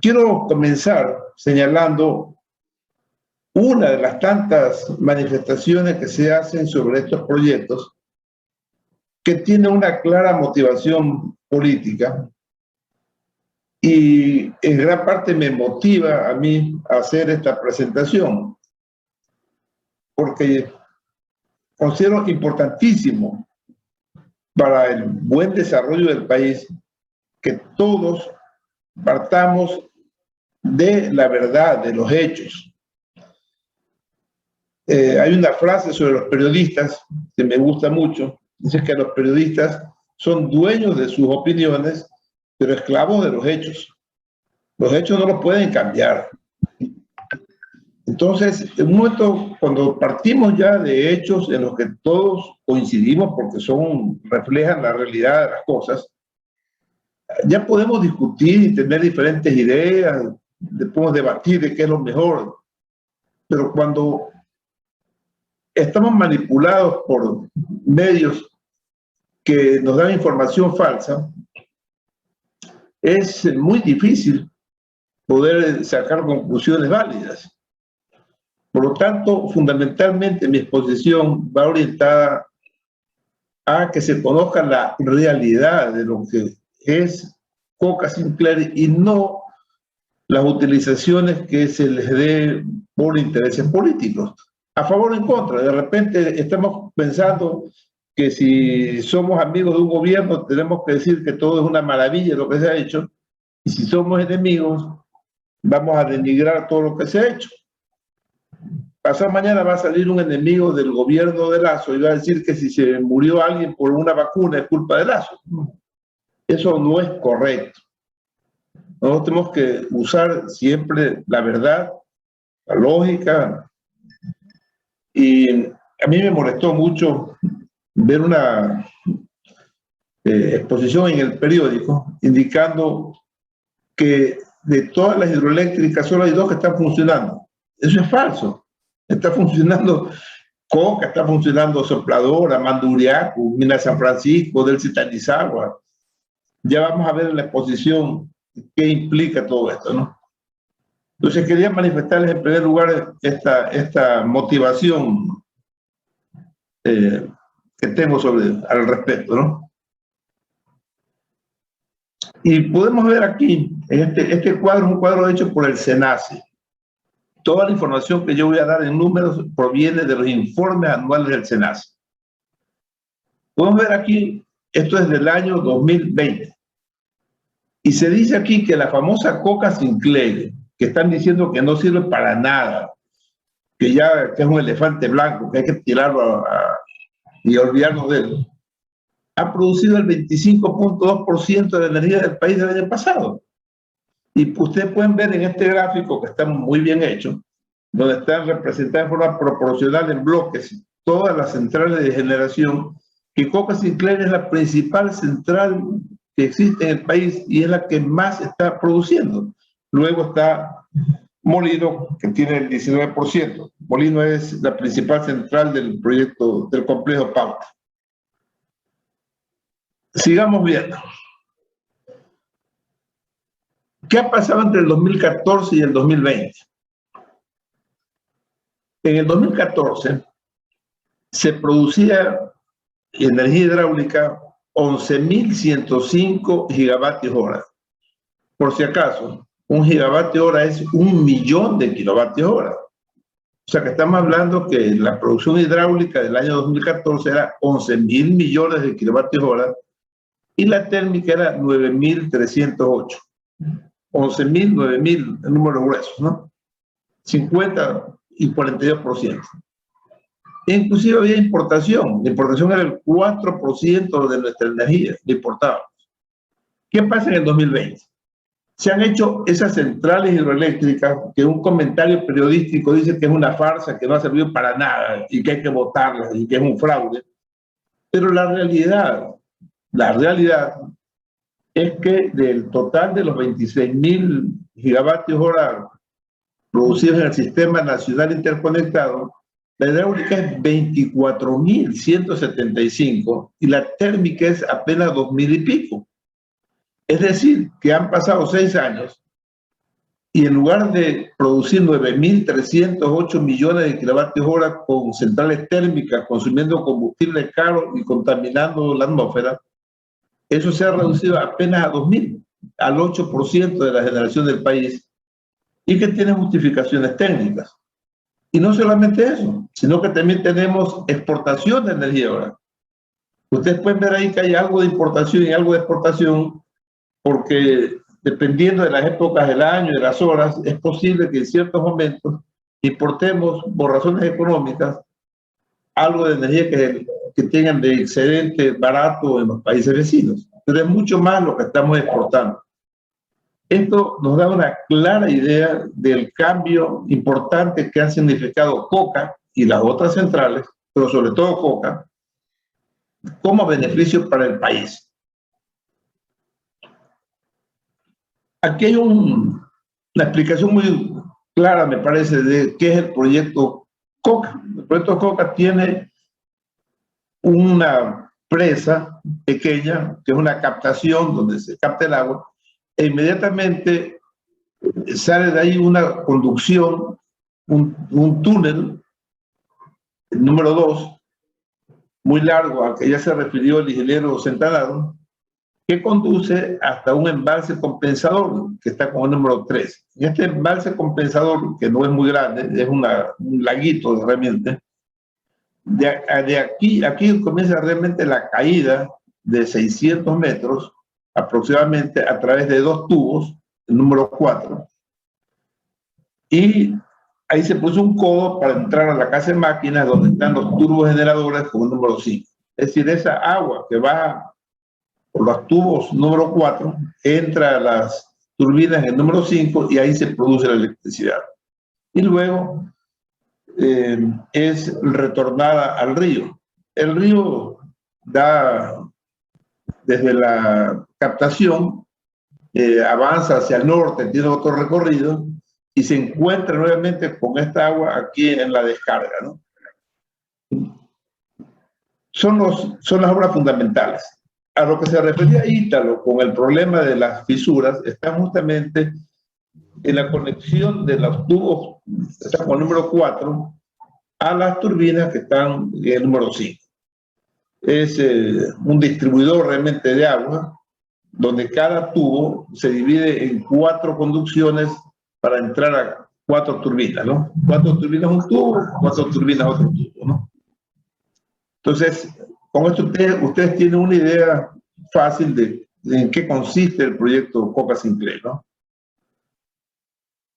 Quiero comenzar señalando una de las tantas manifestaciones que se hacen sobre estos proyectos que tiene una clara motivación política y en gran parte me motiva a mí a hacer esta presentación porque considero importantísimo para el buen desarrollo del país que todos partamos de la verdad, de los hechos. Hay una frase sobre los periodistas que me gusta mucho, dice que los periodistas son dueños de sus opiniones, pero esclavos de los hechos. Los hechos no los pueden cambiar. Entonces, en un momento, cuando partimos ya de hechos en los que todos coincidimos porque reflejan la realidad de las cosas, ya podemos discutir y tener diferentes ideas, podemos debatir de qué es lo mejor, pero cuando estamos manipulados por medios que nos dan información falsa, es muy difícil poder sacar conclusiones válidas. Por lo tanto, fundamentalmente mi exposición va orientada a que se conozca la realidad de lo que es Coca Sinclair y no las utilizaciones que se les dé por intereses políticos. A favor o en contra. De repente estamos pensando que si somos amigos de un gobierno tenemos que decir que todo es una maravilla lo que se ha hecho, y si somos enemigos vamos a denigrar todo lo que se ha hecho. Pasado mañana va a salir un enemigo del gobierno de Lasso y va a decir que si se murió alguien por una vacuna es culpa de Lasso. Eso no es correcto. Nosotros tenemos que usar siempre la verdad, la lógica. Y a mí me molestó mucho ver una exposición en el periódico indicando que de todas las hidroeléctricas solo hay 2 que están funcionando. Eso es falso. Está funcionando Coca, está funcionando Sopladora, Manduriaco, Mina San Francisco, Delcy Tanizagua. Ya vamos a ver en la exposición qué implica todo esto, ¿no? Entonces quería manifestarles en primer lugar esta motivación que tengo al respecto, ¿no? Y podemos ver aquí, en este cuadro, un cuadro hecho por el SENACE. Toda la información que yo voy a dar en números proviene de los informes anuales del SENACE. Podemos ver aquí, esto es del año 2020. Y se dice aquí que la famosa Coca Sinclair, que están diciendo que no sirve para nada, que es un elefante blanco, que hay que tirarlo y olvidarnos de él, ha producido el 25.2% de la energía del país del año pasado. Y ustedes pueden ver en este gráfico, que está muy bien hecho, donde están representadas de forma proporcional en bloques todas las centrales de generación, que Coca Sinclair es la principal central que existe en el país y es la que más está produciendo. Luego está Molino, que tiene el 19%. Molino es la principal central del proyecto, del complejo Pauta. Sigamos viendo. ¿Qué ha pasado entre el 2014 y el 2020? En el 2014 se producía energía hidráulica 11.105 gigavatios hora. Por si acaso, un gigavatio hora es 1.000.000 de kilovatios hora. O sea que estamos hablando que la producción hidráulica del año 2014 era 11.000 millones de kilovatios hora y la térmica era 9.308. 11.000, 9.000, el número gruesos, ¿no? 50 y 42%. Inclusive había importación. La importación era el 4% de nuestra energía, la importábamos. ¿Qué pasa en el 2020? Se han hecho esas centrales hidroeléctricas que un comentario periodístico dice que es una farsa, que no ha servido para nada y que hay que votarlas y que es un fraude. Pero la realidad es que del total de los 26.000 gigavatios hora producidos en el Sistema Nacional Interconectado, la hidráulica es 24.175 y la térmica es apenas 2.000 y pico. Es decir, que han pasado 6 años Y en lugar de producir 9.308 millones de kilovatios hora con centrales térmicas, consumiendo combustible caro y contaminando la atmósfera, eso se ha reducido apenas a 2.000, al 8% de la generación del país, y que tiene justificaciones técnicas. Y no solamente eso, sino que también tenemos exportación de energía ahora. Ustedes pueden ver ahí que hay algo de importación y algo de exportación, porque dependiendo de las épocas del año y de las horas, es posible que en ciertos momentos importemos, por razones económicas, algo de energía que tengan de excedente barato en los países vecinos. Pero es mucho más lo que estamos exportando. Esto nos da una clara idea del cambio importante que ha significado Coca y las otras centrales, pero sobre todo Coca, como beneficio para el país. Aquí hay una explicación muy clara, me parece, de qué es el proyecto Coca. El proyecto Coca tiene una presa pequeña, que es una captación donde se capta el agua, e inmediatamente sale de ahí una conducción, un túnel, el número 2, muy largo, al que ya se refirió el ingeniero Centanaro, que conduce hasta un embalse compensador, que está con el número 3. Y este embalse compensador, que no es muy grande, es un laguito realmente, de aquí comienza realmente la caída de 600 metros, aproximadamente, a través de 2 tubos, el número 4. Y ahí se puso un codo para entrar a la casa de máquinas donde están los turbogeneradores con el número 5. Es decir, esa agua que va por los tubos número 4 entra a las turbinas en el número 5 y ahí se produce la electricidad. Y luego es retornada al río. El río da, desde la captación, avanza hacia el norte, tiene otro recorrido, y se encuentra nuevamente con esta agua aquí en la descarga, ¿no? Son las obras fundamentales. A lo que se refería Ítalo con el problema de las fisuras, está justamente en la conexión de los tubos, está con el número 4, a las turbinas que están en el número 5. Es un distribuidor realmente de agua, donde cada tubo se divide en 4 conducciones para entrar a 4 turbinas, ¿no? 4 turbinas un tubo, 4 turbinas otro tubo, ¿no? Entonces, con esto ustedes tienen una idea fácil de en qué consiste el proyecto Coca Sinclair, ¿no?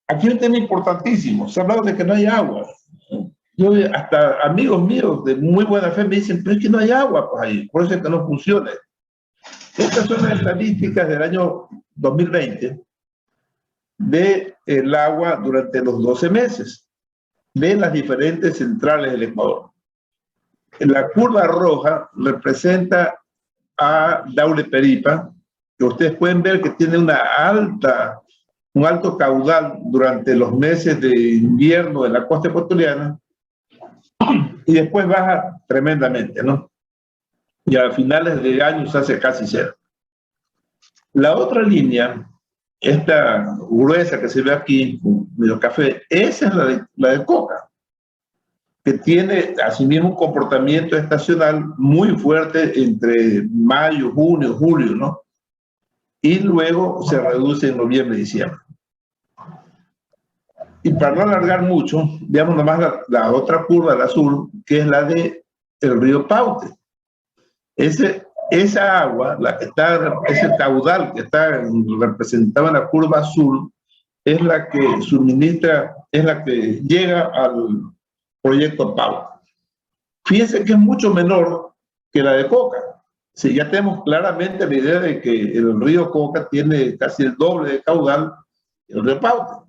Aquí hay un tema importantísimo. Se ha hablado de que no hay agua. Yo, hasta amigos míos de muy buena fe me dicen, pero es que no hay agua pues, ahí, por eso es que no funciona. Estas son las estadísticas del año 2020 del agua durante los 12 meses de las diferentes centrales del Ecuador. La curva roja representa a Daule Peripa, que ustedes pueden ver que tiene un alto caudal durante los meses de invierno de la costa ecuatoriana y después baja tremendamente, ¿no? Y a finales de año se hace casi cero. La otra línea, esta gruesa que se ve aquí, medio café, esa es la de Coca, que tiene asimismo un comportamiento estacional muy fuerte entre mayo, junio, julio, ¿no? Y luego se reduce en noviembre y diciembre. Y para no alargar mucho, veamos nomás la otra curva, el azul, que es la del río Paute. Esa agua, ese caudal que está representado en la curva azul, es la que suministra, es la que llega al proyecto Paute. Fíjense que es mucho menor que la de Coca. Sí, ya tenemos claramente la idea de que el río Coca tiene casi el doble de caudal que el río Paute.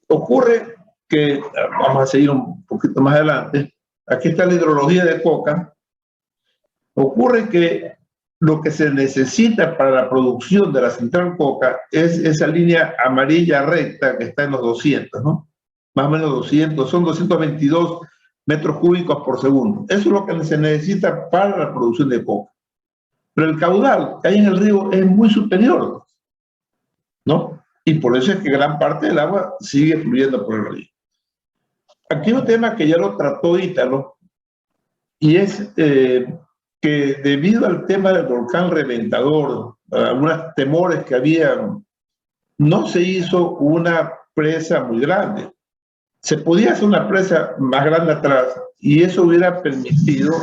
Ocurre que, vamos a seguir un poquito más adelante, aquí está la hidrología de Coca. Ocurre que lo que se necesita para la producción de la central Coca es esa línea amarilla recta que está en los 200, ¿no? Más o menos 200, son 222 metros cúbicos por segundo. Eso es lo que se necesita para la producción de Coca. Pero el caudal que hay en el río es muy superior, ¿no? Y por eso es que gran parte del agua sigue fluyendo por el río. Aquí hay un tema que ya lo trató Ítalo, y es que debido al tema del volcán reventador, algunos temores que había, no se hizo una presa muy grande. Se podía hacer una presa más grande atrás y eso hubiera permitido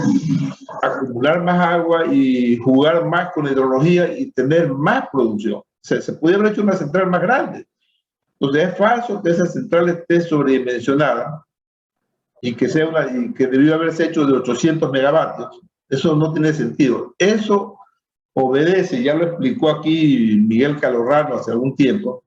acumular más agua y jugar más con la hidrología y tener más producción. Se podía haber hecho una central más grande. Entonces es falso que esa central esté sobredimensionada y que debió haberse hecho de 800 megavatios. Eso no tiene sentido. Eso obedece, ya lo explicó aquí Miguel Calorrano hace algún tiempo,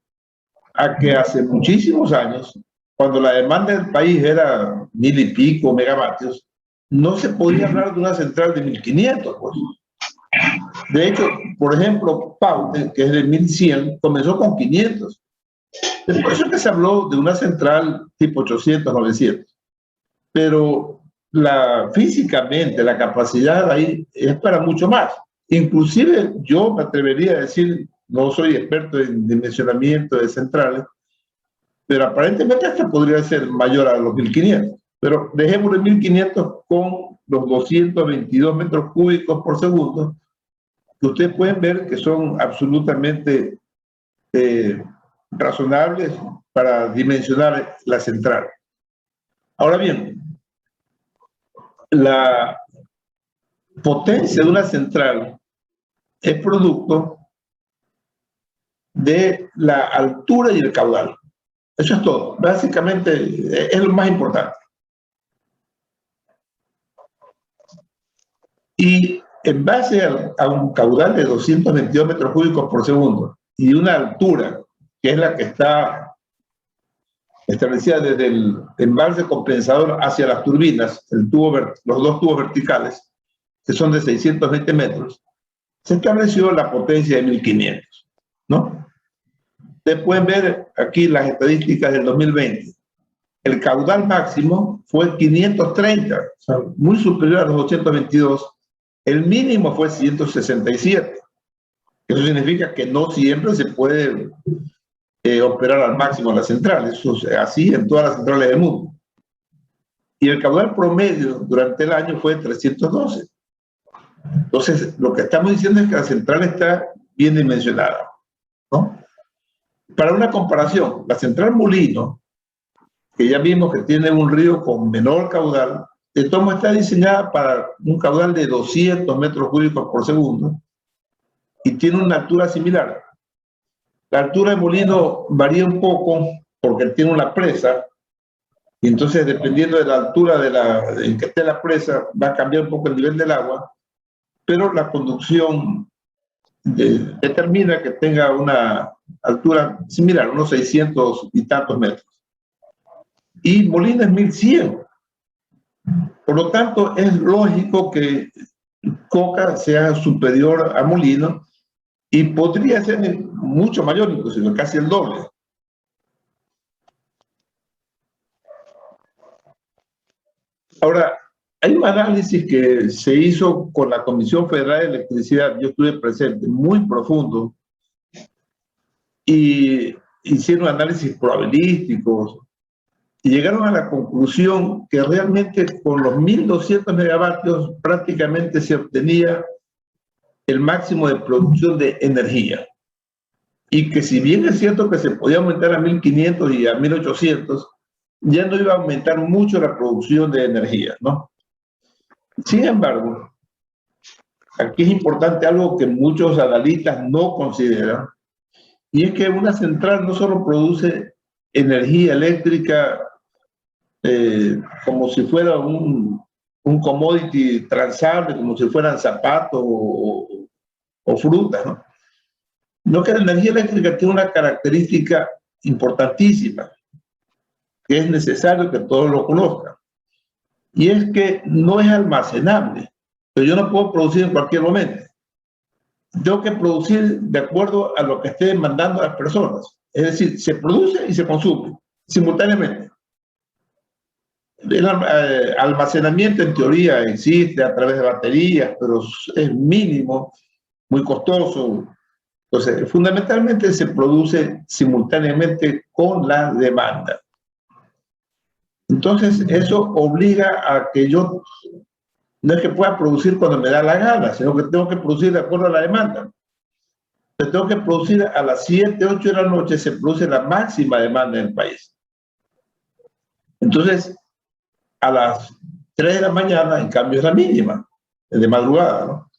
a que hace muchísimos años, cuando la demanda del país era 1000 y pico megavatios, no se podía hablar de una central de 1500, pues. De hecho, por ejemplo, Paute, que es de 1100, comenzó con 500. Es por eso que se habló de una central tipo 800, 900. Pero físicamente la capacidad ahí es para mucho más. Inclusive yo me atrevería a decir, no soy experto en dimensionamiento de centrales, pero aparentemente hasta podría ser mayor a los 1500. Pero dejémoslo en 1500 con los 222 metros cúbicos por segundo, que ustedes pueden ver que son absolutamente razonables para dimensionar la central. Ahora bien, la potencia de una central es producto de la altura y el caudal. Eso es todo. Básicamente es lo más importante. Y en base a un caudal de 222 metros cúbicos por segundo y una altura que es la que está establecida desde el embalse compensador hacia las turbinas, los dos tubos verticales, que son de 620 metros, se estableció la potencia de 1500, ¿no? Ustedes pueden ver aquí las estadísticas del 2020. El caudal máximo fue 530, o sea, muy superior a los 822. El mínimo fue 167. Eso significa que no siempre se puede operar al máximo en las centrales. Eso es así en todas las centrales del mundo. Y el caudal promedio durante el año fue 312. Entonces, lo que estamos diciendo es que la central está bien dimensionada, ¿no? Para una comparación, la central Molino, que ya vimos que tiene un río con menor caudal, de tomo está diseñada para un caudal de 200 metros cúbicos por segundo y tiene una altura similar. La altura de Molino varía un poco porque tiene una presa y entonces dependiendo de la altura en que esté la presa va a cambiar un poco el nivel del agua, pero la conducción determina que tenga una altura similar, unos 600 y tantos metros. Y Molino es 1100. Por lo tanto, es lógico que Coca sea superior a Molino y podría ser mucho mayor, inclusive casi el doble. Ahora, hay un análisis que se hizo con la Comisión Federal de Electricidad, yo estuve presente, muy profundo, y hicieron análisis probabilísticos, y llegaron a la conclusión que realmente con los 1200 megavatios prácticamente se obtenía el máximo de producción de energía. Y que si bien es cierto que se podía aumentar a 1500 y a 1800, ya no iba a aumentar mucho la producción de energía, ¿no? Sin embargo, aquí es importante algo que muchos analistas no consideran, y es que una central no solo produce energía eléctrica como si fuera un commodity transable, como si fueran zapatos o frutas, ¿no? No, que la energía eléctrica tiene una característica importantísima, que es necesario que todos lo conozcan, y es que no es almacenable. Pero yo no puedo producir en cualquier momento. Tengo que producir de acuerdo a lo que esté demandando las personas. Es decir, se produce y se consume simultáneamente. El almacenamiento en teoría existe a través de baterías, pero es mínimo, muy costoso. Entonces, fundamentalmente se produce simultáneamente con la demanda. Entonces, eso obliga a que yo no es que pueda producir cuando me da la gana, sino que tengo que producir de acuerdo a la demanda. Entonces, tengo que producir a las 7, 8 de la noche, se produce la máxima demanda en el país. Entonces, a las 3 de la mañana, en cambio, es la mínima, es de madrugada, ¿no?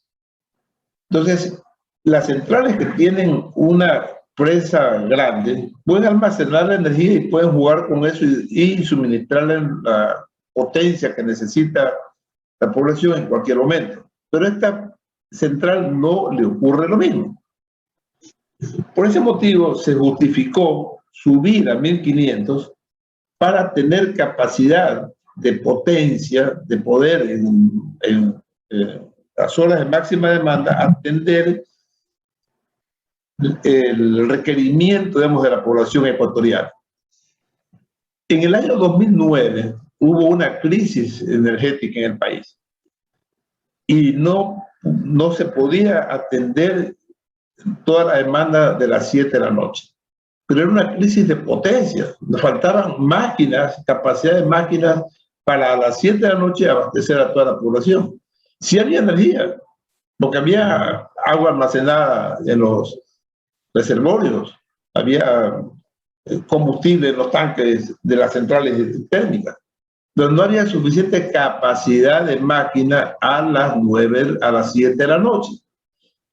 Entonces, las centrales que tienen una presa grande pueden almacenar la energía y pueden jugar con eso y suministrarle la potencia que necesita la población en cualquier momento. Pero a esta central no le ocurre lo mismo. Por ese motivo se justificó subir a 1500 para tener capacidad de potencia, de poder en las horas de máxima demanda atender el requerimiento, digamos, de la población ecuatoriana. En el año 2009 hubo una crisis energética en el país y no se podía atender toda la demanda de las 7 de la noche. Pero era una crisis de potencia. Nos faltaban máquinas, capacidad de máquinas para a las 7 de la noche abastecer a toda la población. Sí había energía, porque había agua almacenada en los reservorios, había combustible en los tanques de las centrales térmicas, pero no había suficiente capacidad de máquina a las 9, a las 7 de la noche.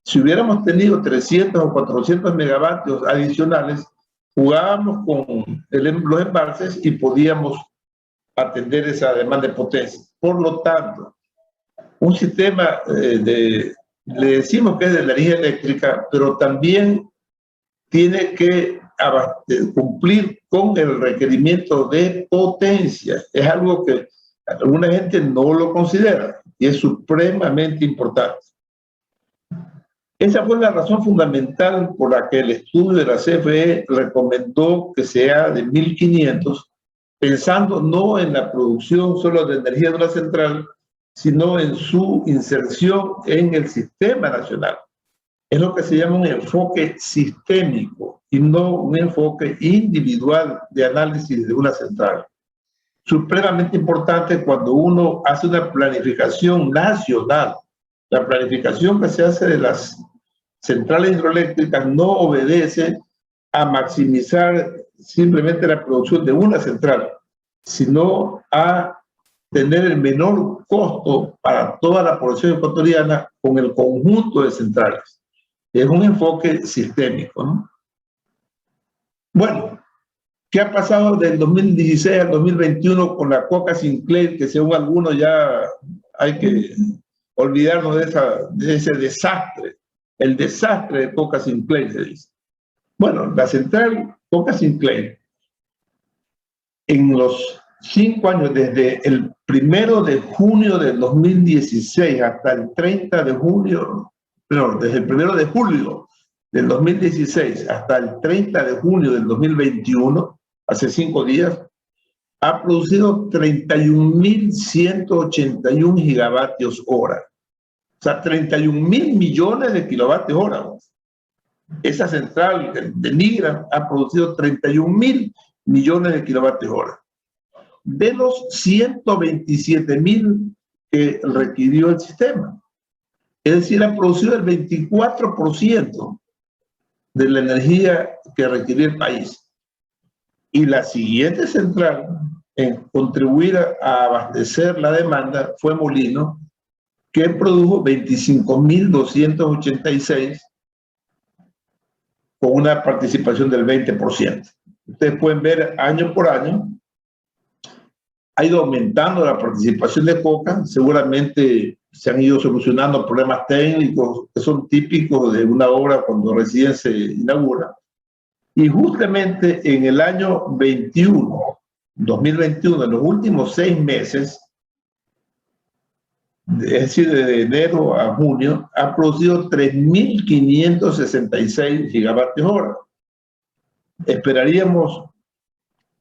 Si hubiéramos tenido 300 o 400 megavatios adicionales, jugábamos con los embalses y podíamos atender esa demanda de potencia. Por lo tanto, un sistema le decimos que es de energía eléctrica, pero también tiene que cumplir con el requerimiento de potencia. Es algo que alguna gente no lo considera y es supremamente importante. Esa fue la razón fundamental por la que el estudio de la CFE recomendó que sea de 1500, pensando no en la producción solo de energía de una central, sino en su inserción en el sistema nacional. Es lo que se llama un enfoque sistémico y no un enfoque individual de análisis de una central. Supremamente importante cuando uno hace una planificación nacional. La planificación que se hace de las centrales hidroeléctricas no obedece a maximizar simplemente la producción de una central, sino a tener el menor costo para toda la población ecuatoriana con el conjunto de centrales. Es un enfoque sistémico, ¿no? Bueno, ¿qué ha pasado del 2016 al 2021 con la Coca Sinclair, que según algunos ya hay que olvidarnos de ese desastre? El desastre de Coca Sinclair, se dice. Bueno, la central Coca Sinclair, en los 5 años, desde el 1 de junio del 2016 hasta el 30 de junio, perdón, desde el 1 de julio del 2016 hasta el 30 de junio del 2021, hace 5 días, ha producido 31.181 gigavatios hora. O sea, 31.000 millones de kilovatios hora. Esa central de Nigra ha producido 31.000 millones de kilovatios hora. De los 127.000 que requirió el sistema. Es decir, ha producido el 24% de la energía que requirió el país. Y la siguiente central en contribuir a abastecer la demanda fue Molino, que produjo 25.286 con una participación del 20%. Ustedes pueden ver año por año, ha ido aumentando la participación de Coca, seguramente se han ido solucionando problemas técnicos que son típicos de una obra cuando recién se inaugura. Y justamente en el año 2021, en los últimos 6 meses, es decir, de enero a junio, ha producido 3.566 gigavatios hora. Esperaríamos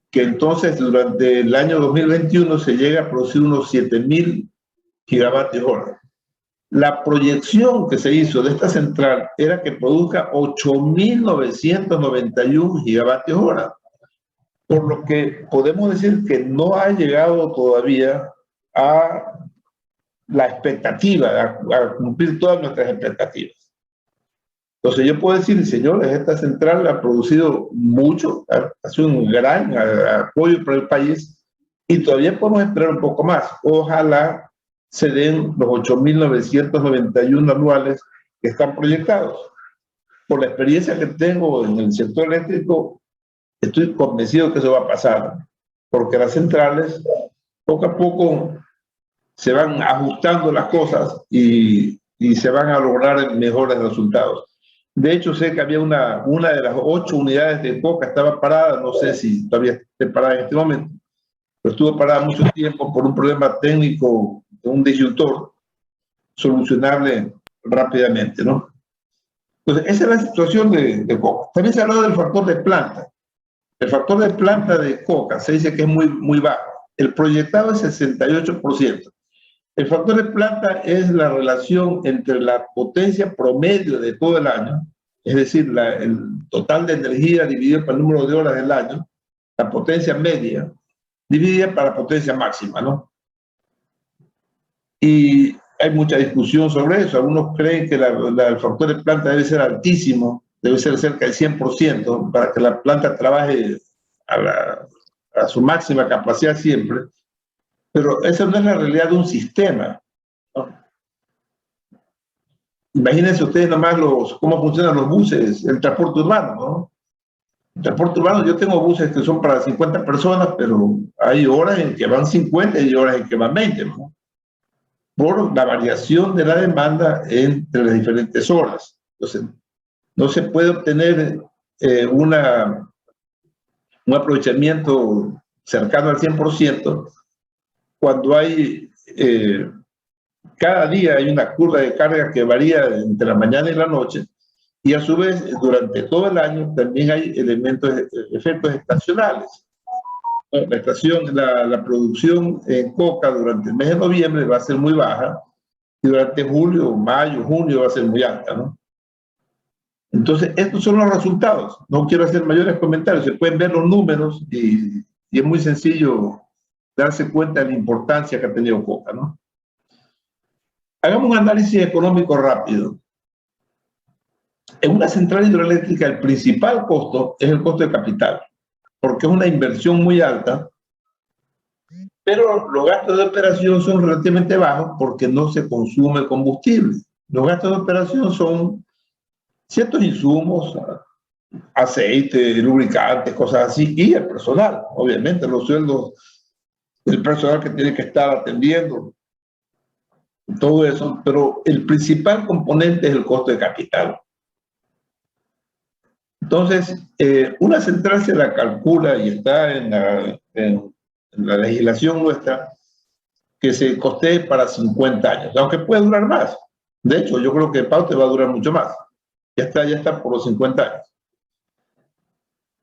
que entonces durante el año 2021 se llegue a producir unos 7.000 gigavatios hora. La proyección que se hizo de esta central era que produzca 8.991 gigavatios hora, por lo que podemos decir que no ha llegado todavía a la expectativa, a cumplir todas nuestras expectativas. Entonces yo puedo decir, señores, esta central ha producido mucho, ha sido un gran apoyo para el país y todavía podemos esperar un poco más. Ojalá se den los 8.991 anuales que están proyectados. Por la experiencia que tengo en el sector eléctrico, estoy convencido que eso va a pasar, porque las centrales poco a poco se van ajustando las cosas y se van a lograr mejores resultados. De hecho, sé que había una de las 8 unidades de Coca estaba parada, no sé si todavía esté parada en este momento, pero estuvo parada mucho tiempo por un problema técnico de un disyuntor solucionable rápidamente, ¿no? Entonces, esa es la situación de Coca. También se habló del factor de planta. El factor de planta de Coca se dice que es muy bajo. El proyectado es 68%. El factor de planta es la relación entre la potencia promedio de todo el año, es decir, el total de energía dividido por el número de horas del año, la potencia media, dividida para la potencia máxima, ¿no? Y hay mucha discusión sobre eso. Algunos creen que el factor de planta debe ser altísimo, debe ser cerca del 100%, para que la planta trabaje a su máxima capacidad siempre. Pero esa no es la realidad de un sistema, ¿no? Imagínense ustedes nomás cómo funcionan los buses, el transporte urbano, ¿no? El transporte urbano, yo tengo buses que son para 50 personas, pero hay horas en que van 50 y horas en que van 20, ¿no? Por la variación de la demanda entre las diferentes horas. Entonces, no se puede obtener un aprovechamiento cercano al 100% cuando hay, cada día hay una curva de carga que varía entre la mañana y la noche, y a su vez, durante todo el año también hay efectos estacionales. La producción en Coca durante el mes de noviembre va a ser muy baja, y durante julio, mayo, junio va a ser muy alta, ¿no? Entonces, estos son los resultados. No quiero hacer mayores comentarios, se pueden ver los números y es muy sencillo darse cuenta de la importancia que ha tenido Coca, ¿no? Hagamos un análisis económico rápido. En una central hidroeléctrica el principal costo es el costo de capital, porque es una inversión muy alta, pero los gastos de operación son relativamente bajos porque no se consume combustible. Los gastos de operación son ciertos insumos, aceite, lubricantes, cosas así, y el personal, obviamente, los sueldos del personal que tiene que estar atendiendo, todo eso, pero el principal componente es el costo de capital. Entonces, una central se la calcula y está en la legislación nuestra que se costee para 50 años, aunque puede durar más. De hecho, yo creo que Paute va a durar mucho más. Ya está por los 50 años.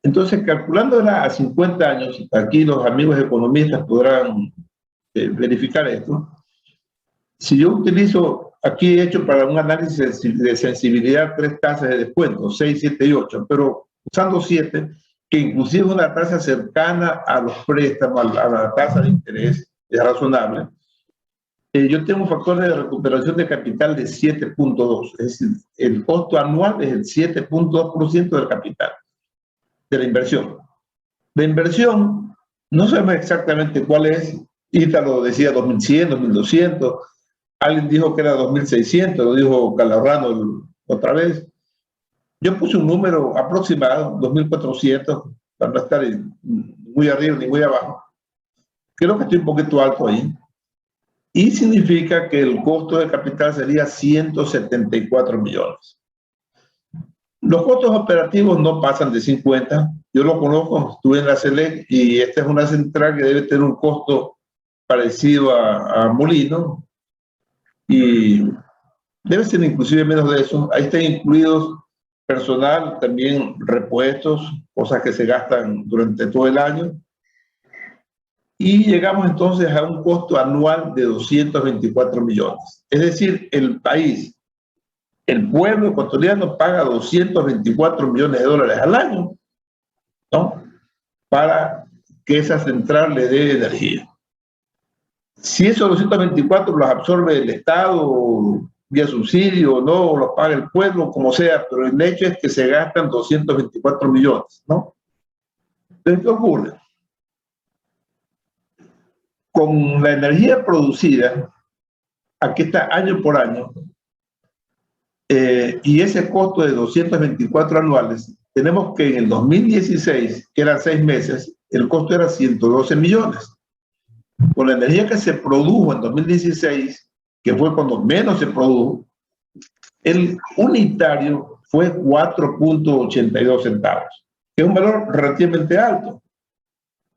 Entonces, calculándola a 50 años, aquí los amigos economistas podrán verificar esto. Si yo utilizo, aquí he hecho para un análisis de sensibilidad 3 tasas de descuento, 6, 7 y 8, pero usando 7, que inclusive es una tasa cercana a los préstamos, a la tasa de interés, es razonable. Yo tengo un factor de recuperación de capital de 7.2, es decir, el costo anual es el 7.2% del capital, de la inversión. La inversión, no sabemos exactamente cuál es. Ítalo decía 2.100, 2.200, alguien dijo que era 2.600, lo dijo Calahorrano otra vez. Yo puse un número aproximado, 2.400, para no estar muy arriba ni muy abajo. Creo que estoy un poquito alto ahí. Y significa que el costo de capital sería 174 millones. Los costos operativos no pasan de 50. Yo lo conozco, estuve en la CELEC y esta es una central que debe tener un costo parecido a Molino y debe ser inclusive menos de eso. Ahí están incluidos personal, también repuestos, cosas que se gastan durante todo el año. y llegamos entonces a un costo anual de 224 millones. Es decir, el país, el pueblo ecuatoriano paga 224 millones de dólares al año, ¿no?, para que esa central le dé energía. Si esos 224 los absorbe el Estado vía subsidio o no, o los paga el pueblo, como sea, pero el hecho es que se gastan 224 millones, ¿no? Entonces, ¿qué ocurre? Con la energía producida, aquí está año por año, y ese costo de 224 anuales, tenemos que en el 2016, que eran 6 meses, el costo era 112 millones. Con la energía que se produjo en 2016, que fue cuando menos se produjo, el unitario fue 4.82 centavos, que es un valor relativamente alto.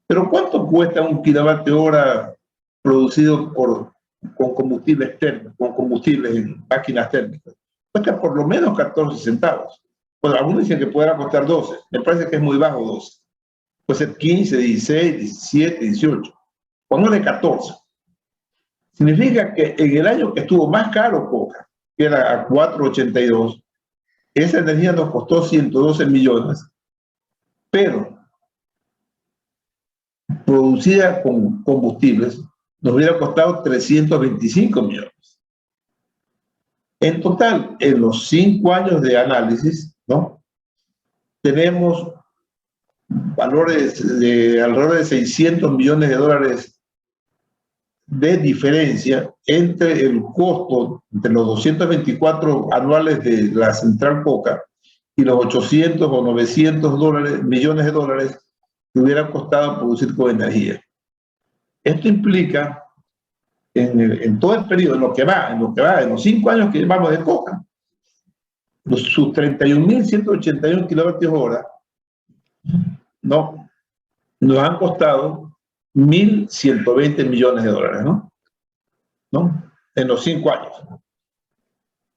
Pero ¿cuánto cuesta un kilovatio hora producido con combustibles térmicos, con combustibles en máquinas térmicas? Cuesta por lo menos 14 centavos. Bueno, algunos dicen que podrá costar 12. Me parece que es muy bajo 12. Puede ser 15, 16, 17, 18. Pongámosle 14. Significa que en el año que estuvo más caro Coca, que era a 4.82, esa energía nos costó 112 millones, pero producida con combustibles nos hubiera costado 325 millones. En total, en los 5 años de análisis, ¿no?, tenemos valores de alrededor de 600 millones de dólares de diferencia entre el costo de los 224 anuales de la central Coca y los 800 o 900 millones de dólares que hubiera costado producir con energía. Esto implica, en todo el periodo, en los 5 años que llevamos de Coca, sus 31.181 kilovatios hora, ¿no?, nos han costado 1.120 millones de dólares, ¿no? En los 5 años.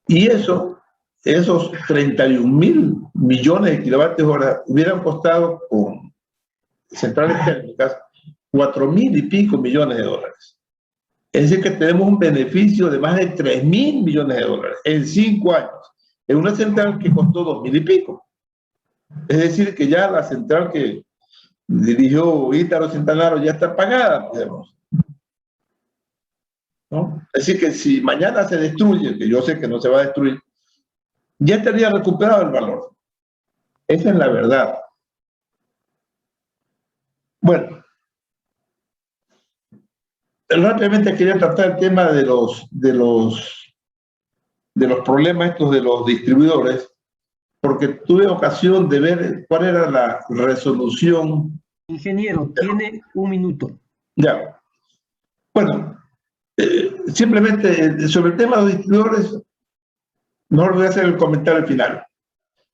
Y esos 31.000 millones de kilovatios hora hubieran costado con centrales térmicas 4.000 y pico millones de dólares. Es decir, que tenemos un beneficio de más de 3.000 millones de dólares en 5 años, en una central que costó 2.000 y pico. Es decir, que ya la central que dirigió Ítalo Centanaro ya está pagada, digamos, ¿no? Es decir, que si mañana se destruye, que yo sé que no se va a destruir, ya estaría recuperado el valor. Esa es la verdad. Bueno, rápidamente quería tratar el tema de los problemas estos de los distribuidores, porque tuve ocasión de ver cuál era la resolución. Ingeniero, tiene un minuto. Ya. Bueno, simplemente sobre el tema de los distribuidores, no voy a hacer el comentario al final.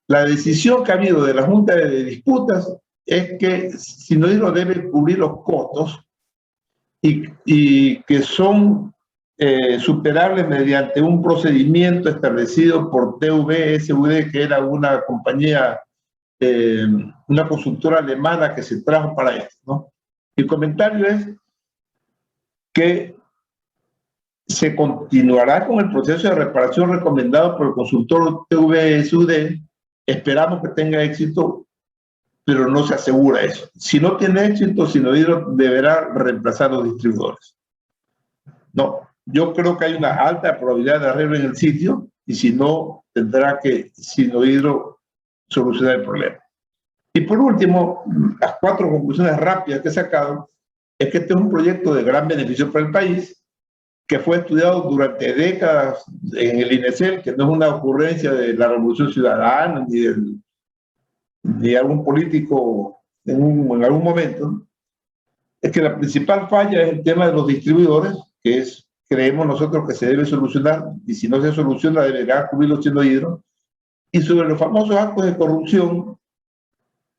La decisión que ha habido de la Junta de Disputas es que Sinohidro debe cubrir los costos y que son superables mediante un procedimiento establecido por TVSUD, que era una compañía, una consultora alemana que se trajo para esto, ¿no? El comentario es que se continuará con el proceso de reparación recomendado por el consultor TVSUD. Esperamos que tenga éxito, pero no se asegura eso. Si no tiene éxito, Sinohidro deberá reemplazar a los distribuidores. No, yo creo que hay una alta probabilidad de arreglo en el sitio, y si no, tendrá que Sinohidro solucionar el problema. Y por último, las 4 conclusiones rápidas que he sacado es que este es un proyecto de gran beneficio para el país, que fue estudiado durante décadas en el INESEL, que no es una ocurrencia de la Revolución Ciudadana ni de algún político en algún momento. Es que la principal falla es el tema de los distribuidores, que creemos nosotros que se debe solucionar, y si no se soluciona deberá cubrirlo Sinohidro. Y sobre los famosos actos de corrupción,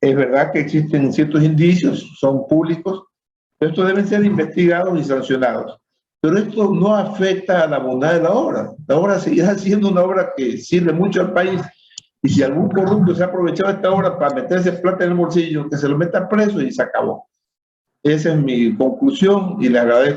es verdad que existen ciertos indicios, son públicos, pero estos deben ser investigados y sancionados. Pero esto no afecta a la bondad de la obra. La obra seguirá siendo una obra que sirve mucho al país, y si algún corrupto se ha aprovechado de esta obra para meterse plata en el bolsillo, que se lo meta preso y se acabó. Esa es mi conclusión y le agradezco